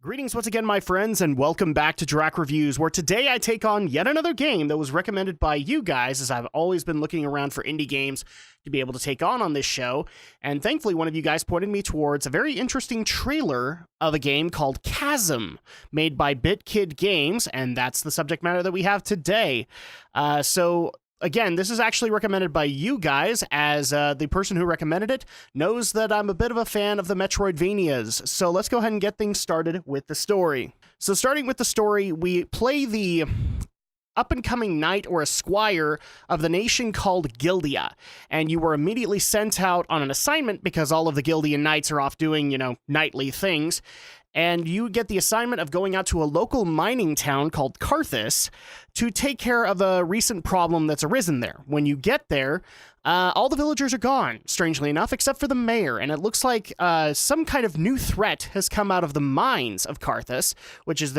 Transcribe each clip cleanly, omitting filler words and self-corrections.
Greetings once again, my friends, and welcome back to Drak Reviews, where today I take on yet another game that was recommended by you guys, as I've always been looking around for indie games to be able to take on this show, and thankfully one of you guys pointed me towards a very interesting trailer of a game called Chasm, made by BitKid Games, and that's the subject matter that we have today. Again, this is actually recommended by you guys, as the person who recommended it knows that I'm a bit of a fan of the Metroidvanias. So let's go ahead and get things started with the story. So starting with the story, we play the up-and-coming knight or a squire of the nation called Gildia, and you were immediately sent out on an assignment because all of the Gildian knights are off doing, knightly things. And you get the assignment of going out to a local mining town called Karthus to take care of a recent problem that's arisen there. When you get there, all the villagers are gone, strangely enough, except for the mayor, and it looks like some kind of new threat has come out of the mines of Karthus, which is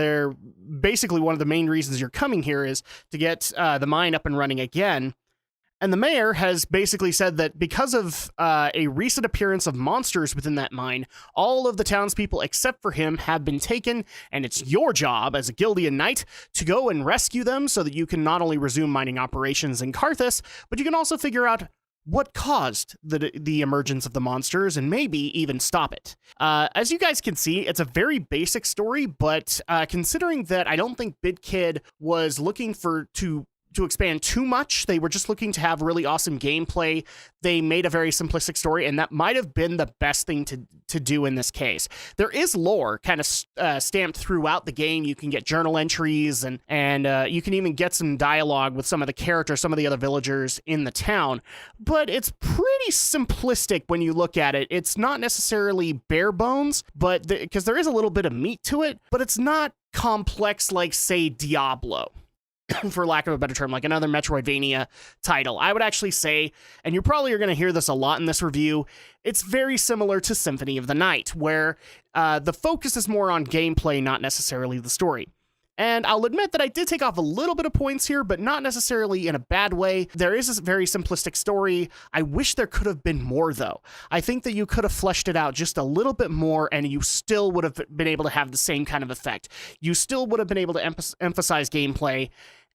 basically one of the main reasons you're coming here is to get the mine up and running again. And the mayor has basically said that because of a recent appearance of monsters within that mine, all of the townspeople except for him have been taken, and it's your job as a Gildian knight to go and rescue them so that you can not only resume mining operations in Karthus, but you can also figure out what caused the emergence of the monsters and maybe even stop it. As you guys can see, it's a very basic story, but considering that I don't think BitKid was looking to expand too much. They were just looking to have really awesome gameplay. They made a very simplistic story, and that might have been the best thing to do in this case. There is lore kind of stamped throughout the game. You can get journal entries, and you can even get some dialogue with some of the characters, some of the other villagers in the town, but it's pretty simplistic when you look at it. It's not necessarily bare bones, but because there is a little bit of meat to it, but it's not complex like, say, Diablo, for lack of a better term, like another Metroidvania title. I would actually say, and you probably are going to hear this a lot in this review, it's very similar to Symphony of the Night, where the focus is more on gameplay, not necessarily the story. And I'll admit that I did take off a little bit of points here, but not necessarily in a bad way. There is a very simplistic story. I wish there could have been more, though. I think that you could have fleshed it out just a little bit more, and you still would have been able to have the same kind of effect. You still would have been able to emphasize gameplay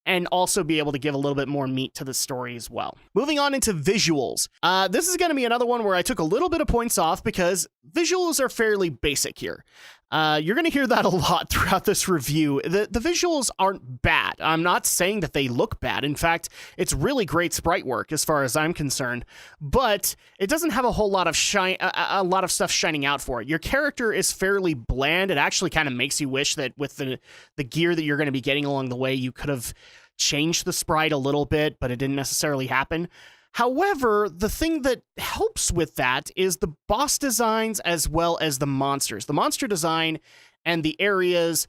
and also be able to give a little bit more meat to the story as well. Moving on into visuals. This is going to be another one where I took a little bit of points off because visuals are fairly basic here. You're going to hear that a lot throughout this review. The visuals aren't bad. I'm not saying that they look bad. In fact, it's really great sprite work as far as I'm concerned, but it doesn't have a whole lot of a lot of stuff shining out for it. Your character is fairly bland. It actually kind of makes you wish that with the gear that you're going to be getting along the way, you could have changed the sprite a little bit, but it didn't necessarily happen. However, the thing that helps with that is the boss designs as well as the monsters. The monster design and the areas,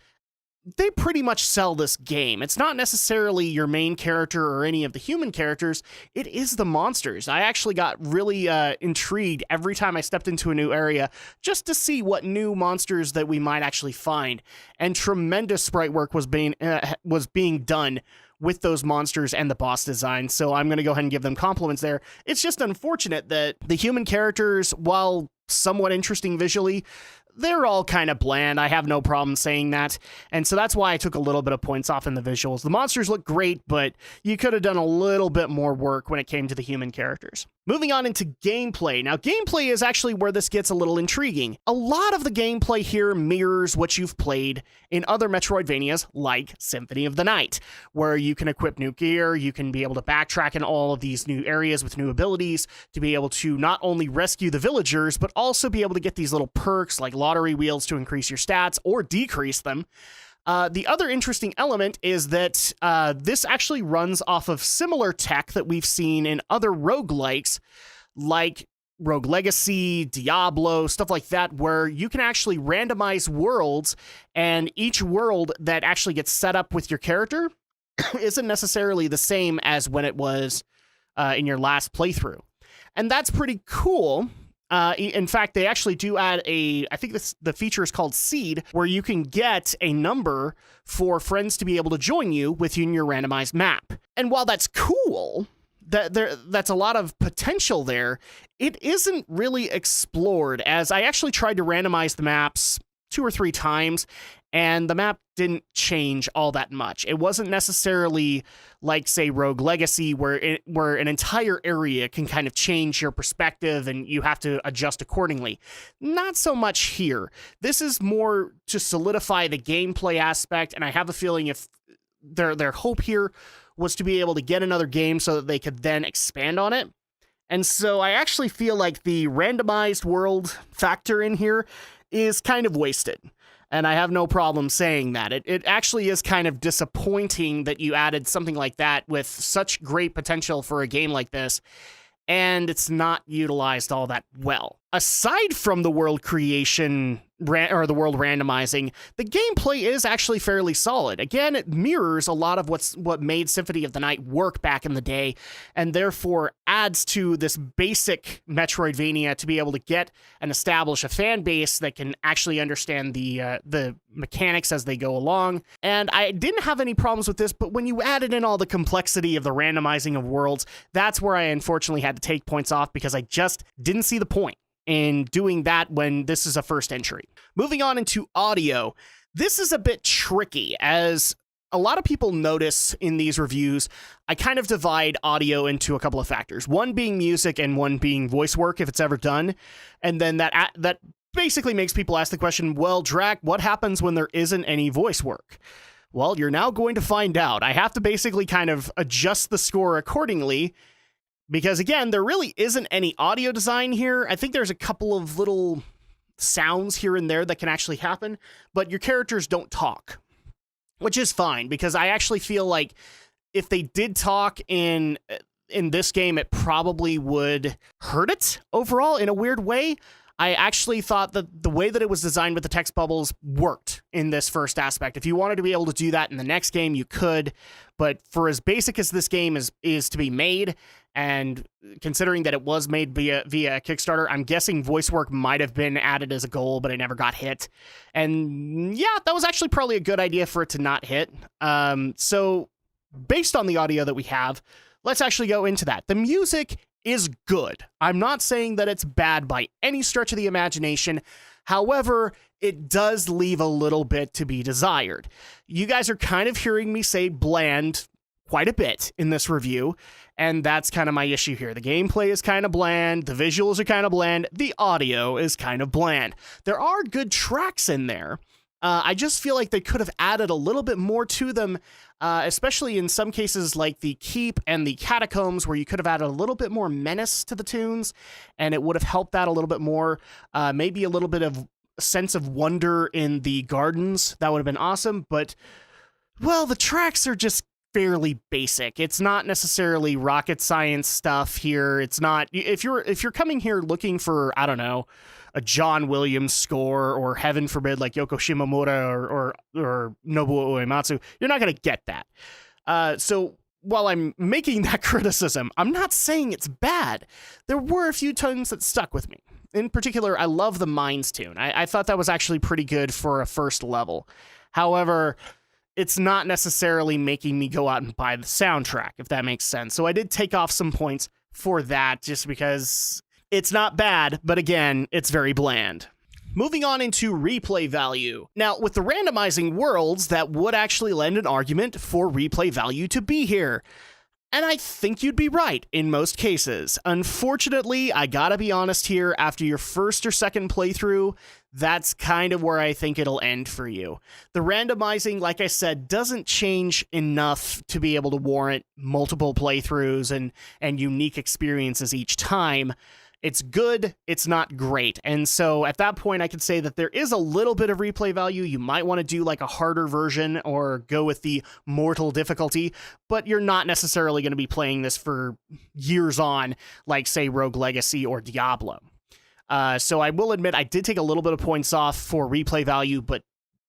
they pretty much sell this game. It's not necessarily your main character or any of the human characters. It is the monsters. I actually got really intrigued every time I stepped into a new area just to see what new monsters that we might actually find. And tremendous sprite work was being done with those monsters and the boss design, so I'm going to go ahead and give them compliments there. It's just unfortunate that the human characters, while somewhat interesting visually, they're all kind of bland. I have no problem saying that, and so that's why I took a little bit of points off in the visuals. The monsters look great, but you could have done a little bit more work when it came to the human characters. Moving on into gameplay. Now, gameplay is actually where this gets a little intriguing. A lot of the gameplay here mirrors what you've played in other Metroidvanias like Symphony of the Night, where you can equip new gear, you can be able to backtrack in all of these new areas with new abilities to be able to not only rescue the villagers, but also be able to get these little perks like lottery wheels to increase your stats or decrease them. The other interesting element is that this actually runs off of similar tech that we've seen in other roguelikes like Rogue Legacy, Diablo, stuff like that, where you can actually randomize worlds, and each world that actually gets set up with your character isn't necessarily the same as when it was in your last playthrough. And that's pretty cool. In fact, they actually do add I think the feature is called Seed, where you can get a number for friends to be able to join you within your randomized map. And while that's cool, that's a lot of potential there, it isn't really explored, as I actually tried to randomize the maps 2 or 3 times, and the map didn't change all that much. It wasn't necessarily like, say, Rogue Legacy, where an entire area can kind of change your perspective and you have to adjust accordingly. Not so much here. This is more to solidify the gameplay aspect, and I have a feeling if their hope here was to be able to get another game so that they could then expand on it. And so I actually feel like the randomized world factor in here is kind of wasted. And I have no problem saying that. It actually is kind of disappointing that you added something like that with such great potential for a game like this, and it's not utilized all that well. Aside from the world creation or the world randomizing, the gameplay is actually fairly solid. Again, it mirrors a lot of what made Symphony of the Night work back in the day, and therefore adds to this basic Metroidvania to be able to get and establish a fan base that can actually understand the mechanics as they go along. And I didn't have any problems with this, but when you added in all the complexity of the randomizing of worlds, that's where I unfortunately had to take points off, because I just didn't see the point in doing that when this is a first entry. Moving on into audio, this is a bit tricky, as a lot of people notice in these reviews, I kind of divide audio into a couple of factors. One being music and one being voice work, if it's ever done. And then that basically makes people ask the question, well, Drak, what happens when there isn't any voice work? Well, you're now going to find out. I have to basically kind of adjust the score accordingly, because again, there really isn't any audio design here. I think there's a couple of little sounds here and there that can actually happen, but your characters don't talk, which is fine, because I actually feel like if they did talk in this game, it probably would hurt it overall in a weird way. I actually thought that the way that it was designed with the text bubbles worked in this first aspect. If you wanted to be able to do that in the next game, you could, but for as basic as this game is to be made, and considering that it was made via Kickstarter, I'm guessing voice work might have been added as a goal, but it never got hit. And yeah, that was actually probably a good idea for it to not hit. So based on the audio that we have, let's actually go into that. The music is good. I'm not saying that it's bad by any stretch of the imagination. However, it does leave a little bit to be desired. You guys are kind of hearing me say bland quite a bit in this review, and that's kind of my issue here. The gameplay is kind of bland, the visuals are kind of bland, the audio is kind of bland. There are good tracks in there. I just feel like they could have added a little bit more to them, especially in some cases like the Keep and the Catacombs, where you could have added a little bit more menace to the tunes, and it would have helped that a little bit more. Maybe a little bit of sense of wonder in the gardens. That would have been awesome, but, well, the tracks are just fairly basic. It's not necessarily rocket science stuff here. It's not, if you're coming here looking for, I don't know, a John Williams score, or heaven forbid, like Yoko Shimomura or Nobuo Uematsu, you're not going to get that. So while I'm making that criticism, I'm not saying it's bad. There were a few tunes that stuck with me. In particular, I love the Mines tune. I thought that was actually pretty good for a first level. However, it's not necessarily making me go out and buy the soundtrack, if that makes sense. So I did take off some points for that, just because it's not bad, but again, it's very bland. Moving on into replay value. Now, with the randomizing worlds, that would actually lend an argument for replay value to be here. And I think you'd be right in most cases. Unfortunately, I gotta be honest here, after your first or second playthrough, that's kind of where I think it'll end for you. The randomizing, like I said, doesn't change enough to be able to warrant multiple playthroughs and unique experiences each time. It's good, it's not great. And so at that point, I could say that there is a little bit of replay value. You might want to do like a harder version or go with the mortal difficulty, but you're not necessarily going to be playing this for years on, like, say, Rogue Legacy or Diablo. So I will admit I did take a little bit of points off for replay value, but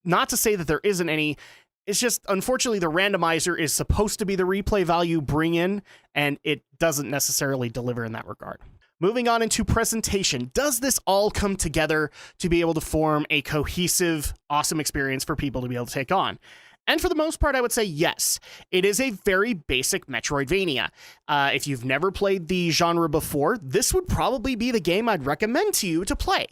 not to say that there isn't any. It's just, unfortunately, the randomizer is supposed to be the replay value bring in, and it doesn't necessarily deliver in that regard. Moving on into presentation, does this all come together to be able to form a cohesive, awesome experience for people to be able to take on? And for the most part, I would say yes. It is a very basic Metroidvania. If you've never played the genre before, this would probably be the game I'd recommend to you to play.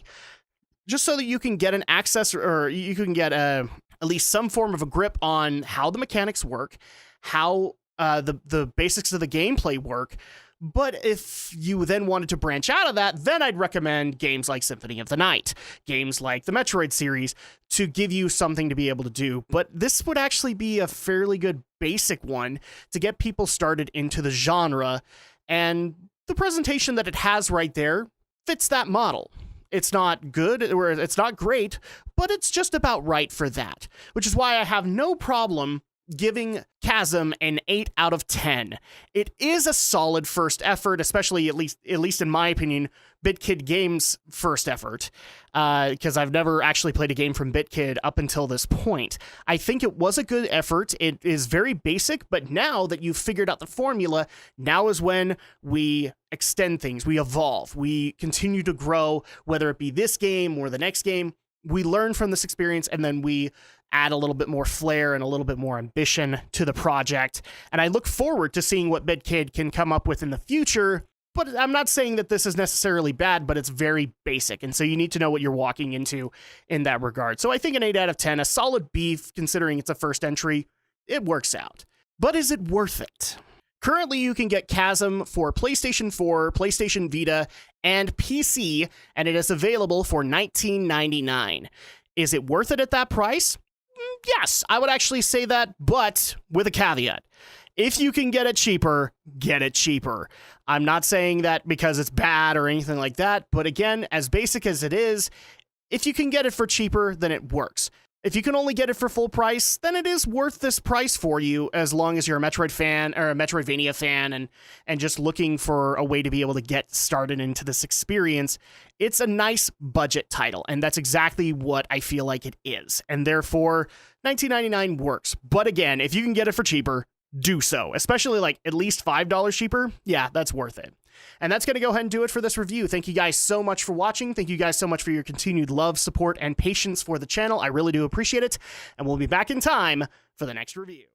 just so that you can get an access, or you can get at least some form of a grip on how the mechanics work, how the basics of the gameplay work. But if you then wanted to branch out of that, then I'd recommend games like Symphony of the Night, games like the Metroid series, to give you something to be able to do. But this would actually be a fairly good basic one to get people started into the genre, and the presentation that it has right there fits that model. It's not good, or it's not great, but it's just about right for that, which is why I have no problem giving Chasm an 8 out of 10. It is a solid first effort, especially at least in my opinion, BitKid Games' first effort, because I've never actually played a game from BitKid up until this point. I think it was a good effort. It is very basic, but now that you've figured out the formula, now is when we extend things, we evolve, we continue to grow, whether it be this game or the next game. We learn from this experience, and then we add a little bit more flair and a little bit more ambition to the project. And I look forward to seeing what BitKid can come up with in the future. But I'm not saying that this is necessarily bad, but it's very basic. And so you need to know what you're walking into in that regard. So I think an 8 out of 10, a solid B, considering it's a first entry, it works out. But is it worth it? Currently, you can get Chasm for PlayStation 4, PlayStation Vita, and PC, and it is available for $19.99. Is it worth it at that price? Yes, I would actually say that, but with a caveat. If you can get it cheaper, get it cheaper. I'm not saying that because it's bad or anything like that, but again, as basic as it is, if you can get it for cheaper, then it works. If you can only get it for full price, then it is worth this price for you, as long as you're a Metroid fan or a Metroidvania fan and just looking for a way to be able to get started into this experience. It's a nice budget title, and that's exactly what I feel like it is. And therefore, $19.99 works. But again, if you can get it for cheaper, do so. Especially like at least $5 cheaper. Yeah, that's worth it. And that's going to go ahead and do it for this review. Thank you guys so much for watching. Thank you guys so much for your continued love, support, and patience for the channel. I really do appreciate it. And we'll be back in time for the next review.